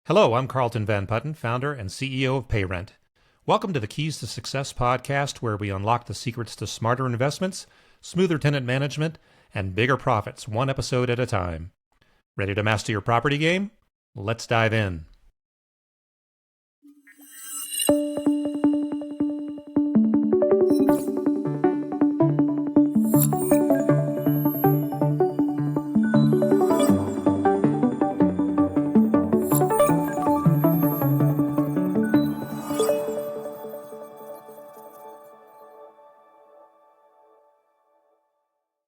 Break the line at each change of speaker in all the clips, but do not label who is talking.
Hello, I'm Carlton Van Putten, founder and CEO of PayRent. Welcome to the Keys to Success podcast, where we unlock the secrets to smarter investments, smoother tenant management, and bigger profits, one episode at a time. Ready to master your property game? Let's dive in.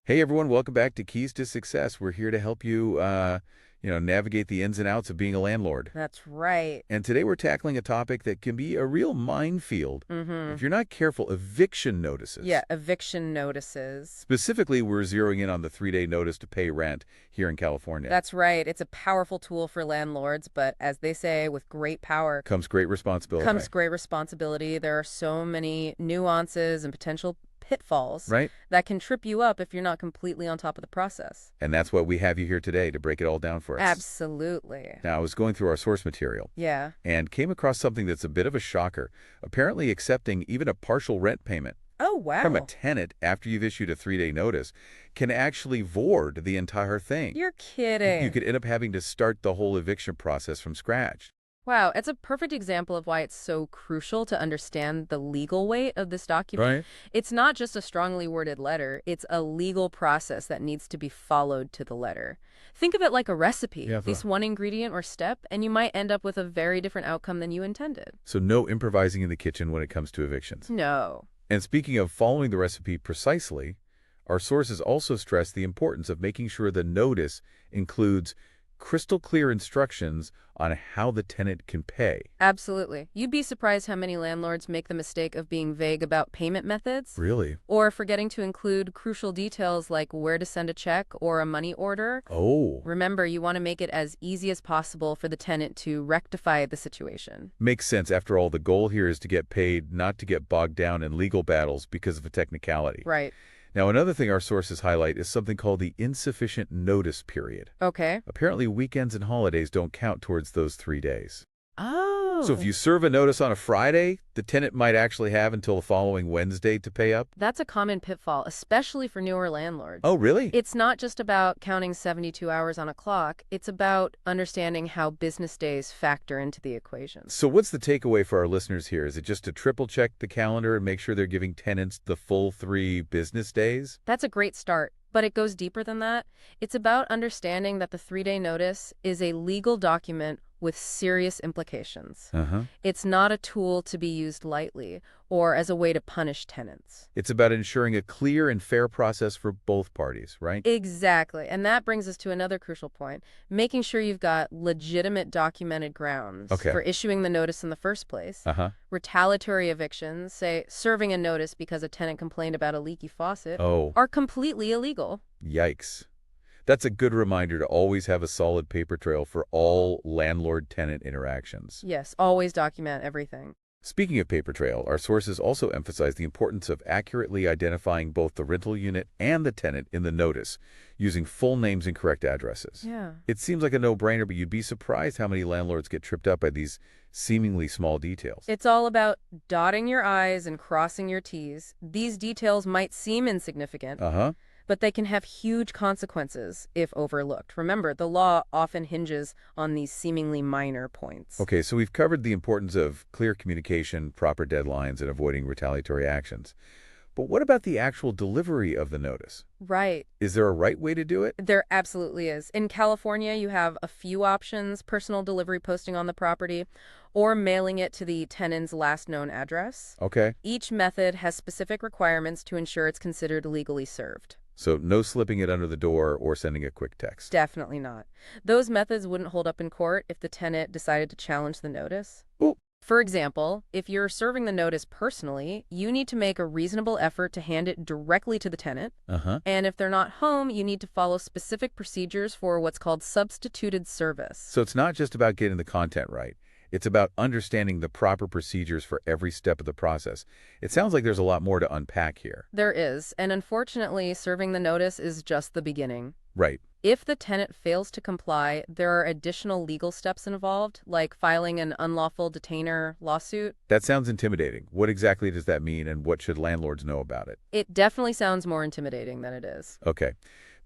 Hey everyone, welcome back to Keys to Success. We're here to help you, navigate the ins and outs of being a landlord.
That's right.
And today we're tackling a topic that can be a real minefield if you're not careful: eviction notices.
Yeah, eviction notices.
Specifically, we're zeroing in on the 3-day notice to pay rent here in California.
That's right. It's a powerful tool for landlords, but as they say, with great power
comes great responsibility.
great responsibility. There are so many nuances and potential pitfalls
Right?
that can trip you up if you're not completely on top of the process.
And that's why we have you here today, to break it all down for us.
Absolutely.
Now, I was going through our source material
Yeah.
and came across something that's a bit of a shocker. Apparently accepting even a partial rent payment
Oh, wow.
from a tenant after you've issued a 3-day notice can actually void the entire thing.
You're kidding.
You could end up having to start the whole eviction process from scratch.
Wow, it's a perfect example of why it's so crucial to understand the legal weight of this document.
Right?
It's not just a strongly worded letter, it's a legal process that needs to be followed to the letter. Think of it like a recipe,
Yeah,
at least one ingredient or step, and you might end up with a very different outcome than you intended.
So no improvising in the kitchen when it comes to evictions.
No.
And speaking of following the recipe precisely, our sources also stress the importance of making sure the notice includes crystal clear instructions on how the tenant can pay.
Absolutely. You'd be surprised how many landlords make the mistake of being vague about payment methods.
Really?
Or forgetting to include crucial details like where to send a check or a money order.
Oh.
Remember, you want to make it as easy as possible for the tenant to rectify the situation.
Makes sense. After all, the goal here is to get paid, not to get bogged down in legal battles because of a technicality.
Right.
Now, another thing our sources highlight is something called the insufficient notice period.
Okay.
Apparently, weekends and holidays don't count towards those 3 days.
Oh.
So if you serve a notice on a Friday, the tenant might actually have until the following Wednesday to pay up.
That's a common pitfall, especially for newer landlords.
Oh, really?
It's not just about counting 72 hours on a clock. It's about understanding how business days factor into the equation.
So what's the takeaway for our listeners here? Is it just to triple check the calendar and make sure they're giving tenants the full 3 business days?
That's a great start, but it goes deeper than that. It's about understanding that the 3-day notice is a legal document with serious implications. It's not a tool to be used lightly or as a way to punish tenants.
It's about ensuring a clear and fair process for both parties, right?
Exactly. And that brings us to another crucial point, making sure you've got legitimate documented grounds for issuing the notice in the first place. Retaliatory evictions, say serving a notice because a tenant complained about a leaky faucet,
Oh,
are completely illegal.
yikes. That's a good reminder to always have a solid paper trail for all landlord-tenant interactions.
Yes, always document everything.
Speaking of paper trail, our sources also emphasize the importance of accurately identifying both the rental unit and the tenant in the notice, using full names and correct addresses.
Yeah.
It seems like a no-brainer, but you'd be surprised how many landlords get tripped up by these seemingly small details.
It's all about dotting your I's and crossing your T's. These details might seem insignificant, but they can have huge consequences if overlooked. Remember, the law often hinges on these seemingly minor points.
Okay, so we've covered the importance of clear communication, proper deadlines, and avoiding retaliatory actions. But what about the actual delivery of the notice?
Right.
Is there a right way to do it?
There absolutely is. In California, you have a few options: personal delivery posting on the property or mailing it to the tenant's last known address.
Okay.
Each method has specific requirements to ensure it's considered legally served.
So no slipping it under the door or sending a quick text.
Definitely not. Those methods wouldn't hold up in court if the tenant decided to challenge the notice.
Ooh.
For example, if you're serving the notice personally, you need to make a reasonable effort to hand it directly to the tenant. And if they're not home, you need to follow specific procedures for what's called substituted service.
So it's not just about getting the content right. It's about understanding the proper procedures for every step of the process. It sounds like there's a lot more to unpack here.
There is, and unfortunately, serving the notice is just the beginning.
Right.
If the tenant fails to comply, there are additional legal steps involved, like filing an unlawful detainer lawsuit.
That sounds intimidating. What exactly does that mean, and what should landlords know about it?
It definitely sounds more intimidating than it is.
Okay.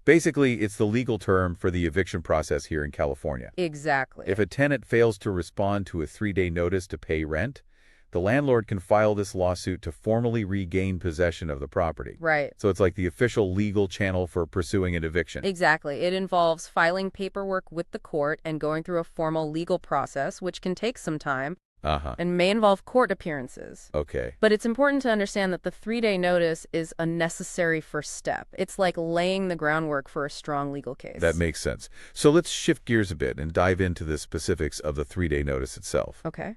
Basically, it's the legal term for the eviction process here in California.
Exactly.
If a tenant fails to respond to a 3-day notice to pay rent, the landlord can file this lawsuit to formally regain possession of the property.
Right.
So it's like the official legal channel for pursuing an eviction.
Exactly. It involves filing paperwork with the court and going through a formal legal process, which can take some time and may involve court appearances.
Okay.
But it's important to understand that the 3-day notice is a necessary first step. It's like laying the groundwork for a strong legal case.
That makes sense. So let's shift gears a bit and dive into the specifics of the 3-day notice itself.
Okay.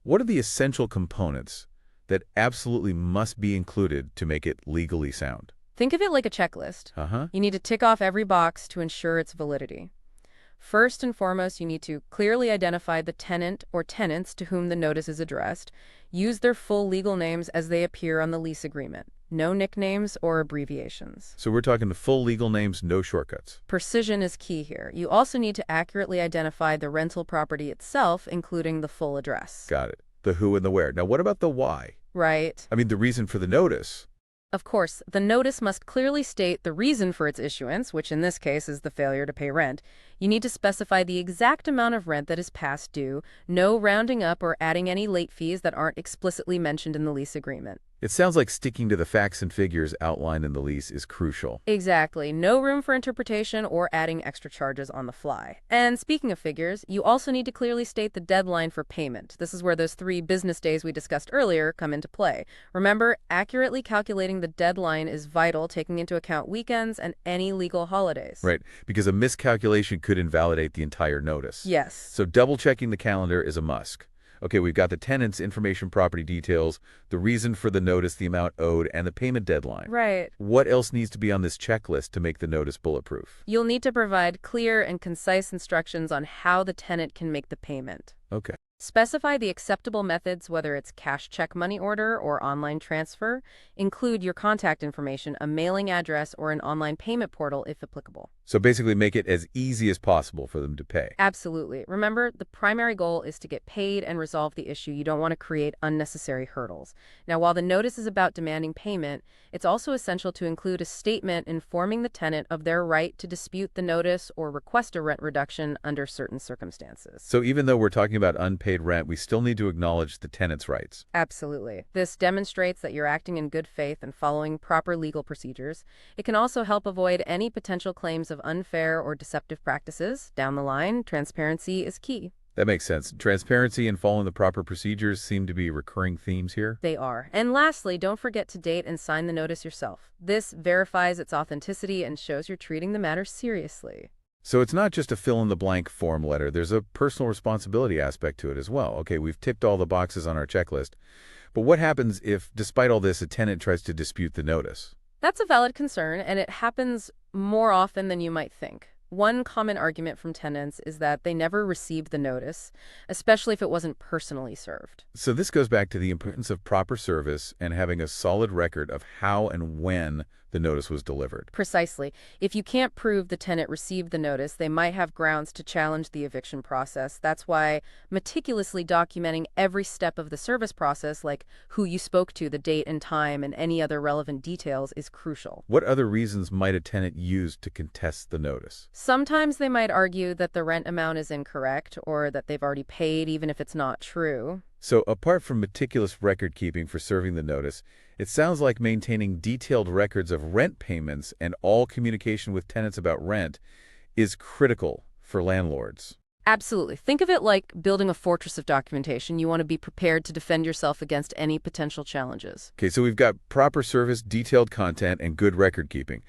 What are the essential components that absolutely must be included to make it legally sound?
Think of it like a checklist. You need to tick off every box to ensure its validity. First and foremost, you need to clearly identify the tenant or tenants to whom the notice is addressed. Use their full legal names as they appear on the lease agreement. No nicknames or abbreviations.
So we're talking the full legal names, no shortcuts.
Precision is key here. You also need to accurately identify the rental property itself, including the full address.
Got it. The who and the where. Now, what about the why?
Right.
I mean, the reason for the notice.
Of course, the notice must clearly state the reason for its issuance, which in this case is the failure to pay rent. You need to specify the exact amount of rent that is past due, no rounding up or adding any late fees that aren't explicitly mentioned in the lease agreement.
It sounds like sticking to the facts and figures outlined in the lease is crucial.
Exactly. No room for interpretation or adding extra charges on the fly. And speaking of figures, you also need to clearly state the deadline for payment. This is where those 3 business days we discussed earlier come into play. Remember, accurately calculating the deadline is vital, taking into account weekends and any legal holidays.
Right, because a miscalculation could invalidate the entire notice.
Yes.
So double-checking the calendar is a must. Okay, we've got the tenant's information, property details, the reason for the notice, the amount owed, and the payment deadline.
Right.
What else needs to be on this checklist to make the notice bulletproof?
You'll need to provide clear and concise instructions on how the tenant can make the payment.
Okay.
Specify the acceptable methods, whether it's cash check money order or online transfer. Include your contact information, a mailing address, or an online payment portal if applicable.
So basically make it as easy as possible for them to pay.
Absolutely. Remember, the primary goal is to get paid and resolve the issue. You don't want to create unnecessary hurdles. Now, while the notice is about demanding payment, it's also essential to include a statement informing the tenant of their right to dispute the notice or request a rent reduction under certain circumstances.
So even though we're talking about unpaid rent, we still need to acknowledge the tenant's rights.
Absolutely. This demonstrates that you're acting in good faith and following proper legal procedures. It can also help avoid any potential claims of unfair or deceptive practices. Down the line, transparency is key.
That makes sense. Transparency and following the proper procedures seem to be recurring themes here.
They are. And lastly, don't forget to date and sign the notice yourself. This verifies its authenticity and shows you're treating the matter seriously.
So it's not just a fill-in-the-blank form letter. There's a personal responsibility aspect to it as well. Okay, we've ticked all the boxes on our checklist. But what happens if, despite all this, a tenant tries to dispute the notice?
That's a valid concern, and it happens more often than you might think. One common argument from tenants is that they never received the notice, especially if it wasn't personally served.
So this goes back to the importance of proper service and having a solid record of how and when the notice was delivered.
Precisely. If you can't prove the tenant received the notice, they might have grounds to challenge the eviction process. That's why meticulously documenting every step of the service process, like who you spoke to, the date and time, and any other relevant details, is crucial.
What other reasons might a tenant use to contest the notice?
Sometimes they might argue that the rent amount is incorrect or that they've already paid, even if it's not true.
So apart from meticulous record keeping for serving the notice, it sounds like maintaining detailed records of rent payments and all communication with tenants about rent is critical for landlords.
Absolutely. Think of it like building a fortress of documentation. You want to be prepared to defend yourself against any potential challenges.
Okay, so we've got proper service, detailed content, and good record keeping.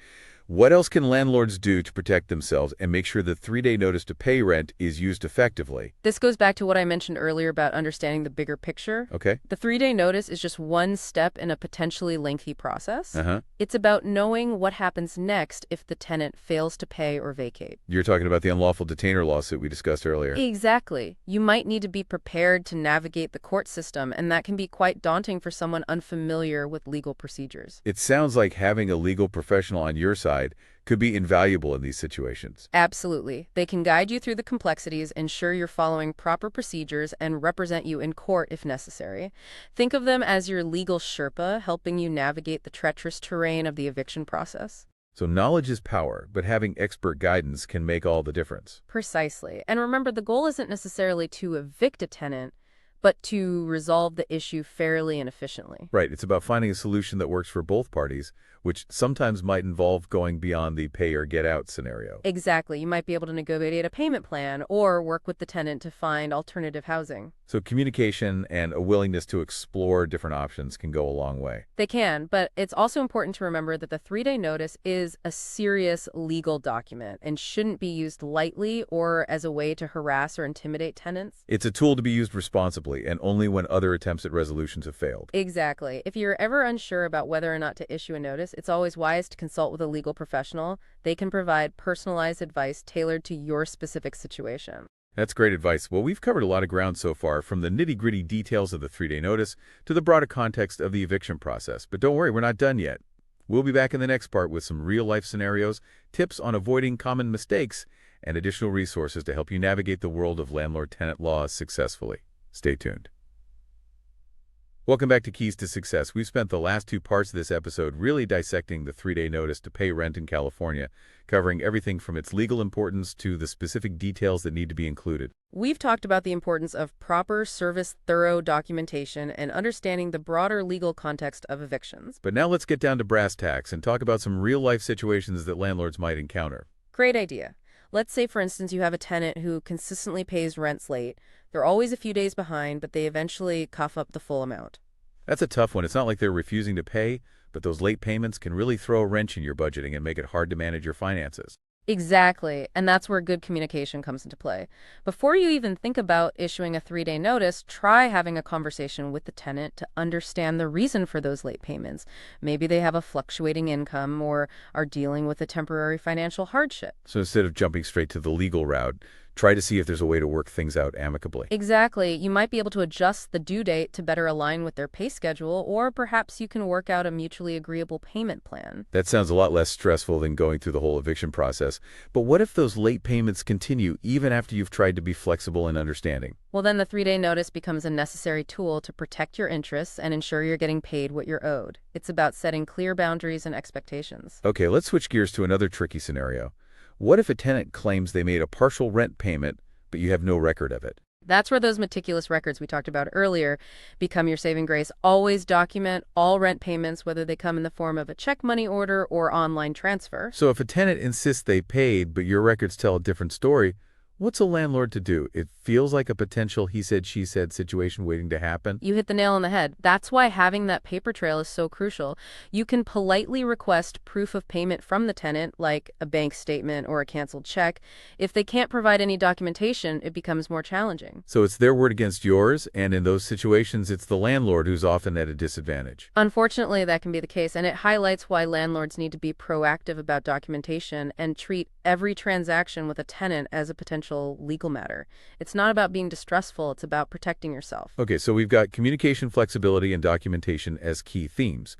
What else can landlords do to protect themselves and make sure the 3-day notice to pay rent is used effectively?
This goes back to what I mentioned earlier about understanding the bigger picture.
Okay.
The 3-day notice is just one step in a potentially lengthy process.
Uh-huh.
It's about knowing what happens next if the tenant fails to pay or vacate.
You're talking about the unlawful detainer lawsuit we discussed earlier.
Exactly. You might need to be prepared to navigate the court system, and that can be quite daunting for someone unfamiliar with legal procedures.
It sounds like having a legal professional on your side could be invaluable in these situations.
Absolutely. They can guide you through the complexities, ensure you're following proper procedures, and represent you in court if necessary. Think of them as your legal Sherpa, helping you navigate the treacherous terrain of the eviction process.
So knowledge is power, but having expert guidance can make all the difference.
Precisely. And remember, the goal isn't necessarily to evict a tenant, but to resolve the issue fairly and efficiently.
Right. It's about finding a solution that works for both parties, which sometimes might involve going beyond the pay or get out scenario.
Exactly. You might be able to negotiate a payment plan or work with the tenant to find alternative housing.
So communication and a willingness to explore different options can go a long way.
They can, but it's also important to remember that the 3-day notice is a serious legal document and shouldn't be used lightly or as a way to harass or intimidate tenants.
It's a tool to be used responsibly and only when other attempts at resolutions have failed.
Exactly. If you're ever unsure about whether or not to issue a notice, it's always wise to consult with a legal professional. They can provide personalized advice tailored to your specific situation.
That's great advice. Well, we've covered a lot of ground so far, from the nitty-gritty details of the 3-day notice to the broader context of the eviction process. But don't worry, we're not done yet. We'll be back in the next part with some real-life scenarios, tips on avoiding common mistakes, and additional resources to help you navigate the world of landlord-tenant law successfully. Stay tuned. Welcome back to Keys to Success. We've spent the last 2 parts of this episode really dissecting the 3-day notice to pay rent in California, covering everything from its legal importance to the specific details that need to be included.
We've talked about the importance of proper service, thorough documentation, and understanding the broader legal context of evictions.
But now let's get down to brass tacks and talk about some real-life situations that landlords might encounter.
Great idea. Let's say, for instance, you have a tenant who consistently pays rents late. They're always a few days behind, but they eventually cough up the full amount.
That's a tough one. It's not like they're refusing to pay, but those late payments can really throw a wrench in your budgeting and make it hard to manage your finances.
Exactly, and that's where good communication comes into play. Before you even think about issuing a 3-day notice, try having a conversation with the tenant to understand the reason for those late payments. Maybe they have a fluctuating income or are dealing with a temporary financial hardship.
So instead of jumping straight to the legal route, try to see if there's a way to work things out amicably.
Exactly. You might be able to adjust the due date to better align with their pay schedule, or perhaps you can work out a mutually agreeable payment plan.
That sounds a lot less stressful than going through the whole eviction process. But what if those late payments continue even after you've tried to be flexible and understanding?
Well, then the 3-day notice becomes a necessary tool to protect your interests and ensure you're getting paid what you're owed. It's about setting clear boundaries and expectations.
Okay, let's switch gears to another tricky scenario. What if a tenant claims they made a partial rent payment, but you have no record of it?
That's where those meticulous records we talked about earlier become your saving grace. Always document all rent payments, whether they come in the form of a check money order or online transfer.
So if a tenant insists they paid, but your records tell a different story, what's a landlord to do? It feels like a potential he said, she said situation waiting to happen.
You hit the nail on the head. That's why having that paper trail is so crucial. You can politely request proof of payment from the tenant, like a bank statement or a canceled check. If they can't provide any documentation, it becomes more challenging.
So it's their word against yours, and in those situations, it's the landlord who's often at a disadvantage.
Unfortunately, that can be the case, and it highlights why landlords need to be proactive about documentation and treat every transaction with a tenant as a potential legal matter. It's not about being distrustful, it's about protecting yourself.
Okay, so we've got communication, flexibility, and documentation as key themes.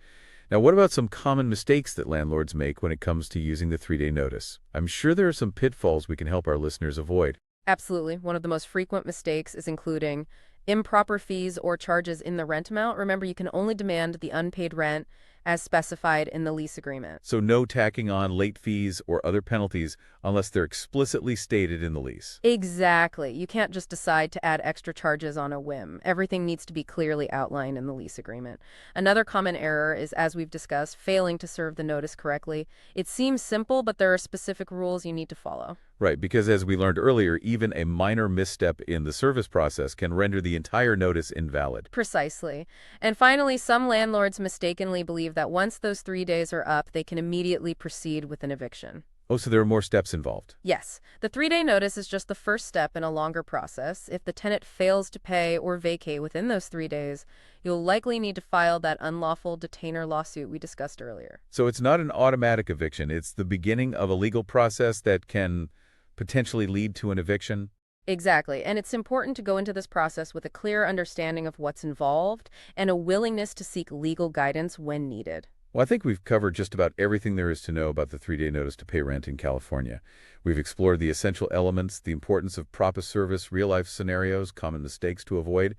Now, what about some common mistakes that landlords make when it comes to using the 3-day notice? I'm sure there are some pitfalls we can help our listeners avoid.
Absolutely. One of the most frequent mistakes is including improper fees or charges in the rent amount. Remember, you can only demand the unpaid rent as specified in the lease agreement.
So no tacking on late fees or other penalties unless they're explicitly stated in the lease.
Exactly. You can't just decide to add extra charges on a whim. Everything needs to be clearly outlined in the lease agreement. Another common error is, as we've discussed, failing to serve the notice correctly. It seems simple, but there are specific rules you need to follow.
Right, because as we learned earlier, even a minor misstep in the service process can render the entire notice invalid.
Precisely. And finally, some landlords mistakenly believe that once those 3 days are up, they can immediately proceed with an eviction.
Oh, so there are more steps involved.
Yes, the 3-day notice is just the first step in a longer process. If the tenant fails to pay or vacate within those 3 days, you'll likely need to file that unlawful detainer lawsuit we discussed earlier.
So it's not an automatic eviction. It's the beginning of a legal process that can potentially lead to an eviction.
Exactly, and it's important to go into this process with a clear understanding of what's involved and a willingness to seek legal guidance when needed.
Well, I think we've covered just about everything there is to know about the 3-day notice to pay rent in California. We've explored the essential elements, the importance of proper service, real-life scenarios, common mistakes to avoid,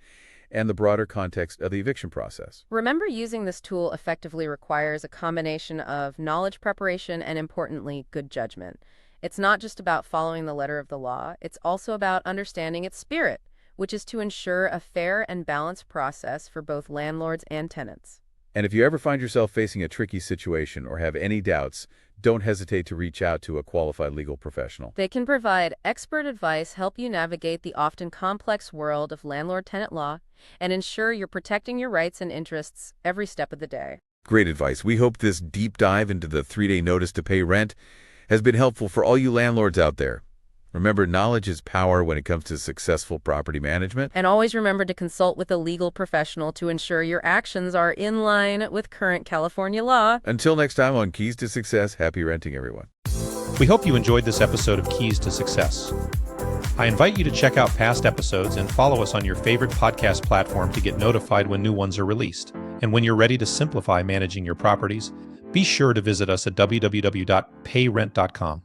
and the broader context of the eviction process.
Remember, using this tool effectively requires a combination of knowledge preparation and, importantly, good judgment. It's not just about following the letter of the law, it's also about understanding its spirit, which is to ensure a fair and balanced process for both landlords and tenants.
And if you ever find yourself facing a tricky situation or have any doubts, don't hesitate to reach out to a qualified legal professional.
They can provide expert advice, help you navigate the often complex world of landlord-tenant law, and ensure you're protecting your rights and interests every step of the day.
Great advice. We hope this deep dive into the 3-day notice to pay rent has been helpful for all you landlords out there. Remember, knowledge is power when it comes to successful property management.
And always remember to consult with a legal professional to ensure your actions are in line with current California law.
Until next time on Keys to Success, happy renting, everyone.
We hope you enjoyed this episode of Keys to Success. I invite you to check out past episodes and follow us on your favorite podcast platform to get notified when new ones are released. And when you're ready to simplify managing your properties, be sure to visit us at www.payrent.com.